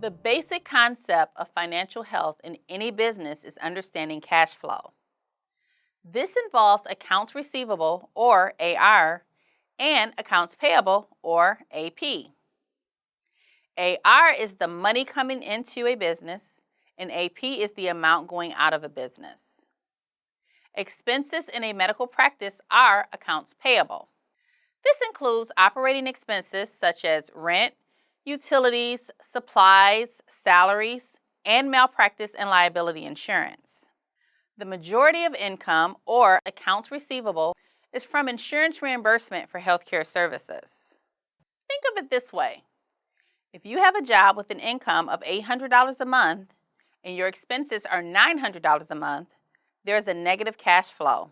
The basic concept of financial health in any business is understanding cash flow. This involves accounts receivable, or AR, and accounts payable, or AP. AR is the money coming into a business, and AP is the amount going out of a business. Expenses in a medical practice are accounts payable. This includes operating expenses such as rent, utilities, supplies, salaries, and malpractice and liability insurance. The majority of income, or accounts receivable, is from insurance reimbursement for healthcare services. Think of it this way. If you have a job with an income of $800 a month and your expenses are $900 a month, there is a negative cash flow.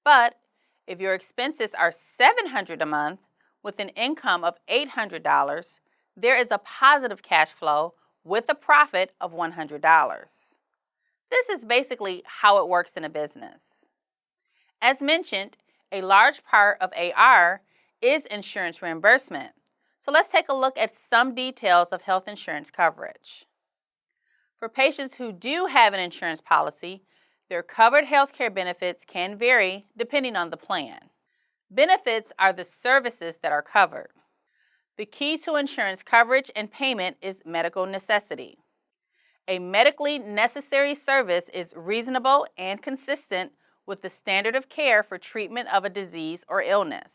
But if your expenses are $700 a month with an income of $800, there is a positive cash flow with a profit of $100. This is basically how it works in a business. As mentioned, a large part of AR is insurance reimbursement. So let's take a look at some details of health insurance coverage. For patients who do have an insurance policy, their covered healthcare benefits can vary depending on the plan. Benefits are the services that are covered. The key to insurance coverage and payment is medical necessity. A medically necessary service is reasonable and consistent with the standard of care for treatment of a disease or illness.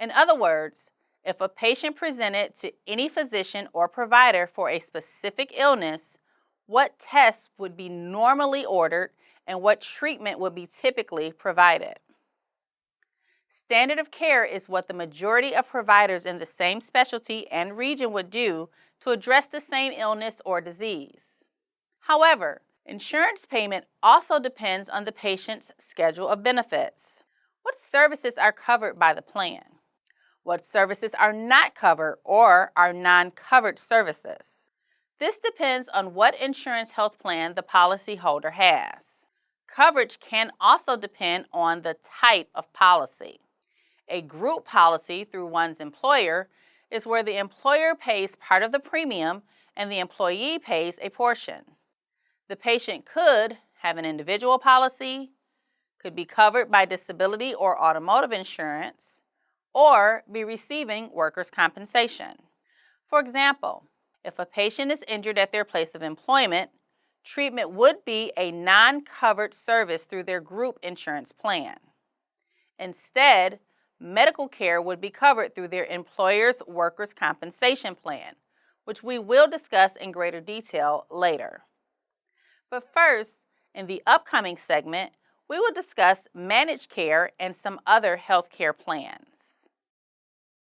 In other words, if a patient presented to any physician or provider for a specific illness, what tests would be normally ordered and what treatment would be typically provided. Standard of care is what the majority of providers in the same specialty and region would do to address the same illness or disease. However, insurance payment also depends on the patient's schedule of benefits. What services are covered by the plan? What services are not covered or are non-covered services? This depends on what insurance health plan the policyholder has. Coverage can also depend on the type of policy. A group policy through one's employer is where the employer pays part of the premium and the employee pays a portion. The patient could have an individual policy, could be covered by disability or automotive insurance, or be receiving workers' compensation. For example, if a patient is injured at their place of employment, treatment would be a non-covered service through their group insurance plan. Instead, medical care would be covered through their employer's workers' compensation plan, which we will discuss in greater detail later. But first, in the upcoming segment, we will discuss managed care and some other health care plans.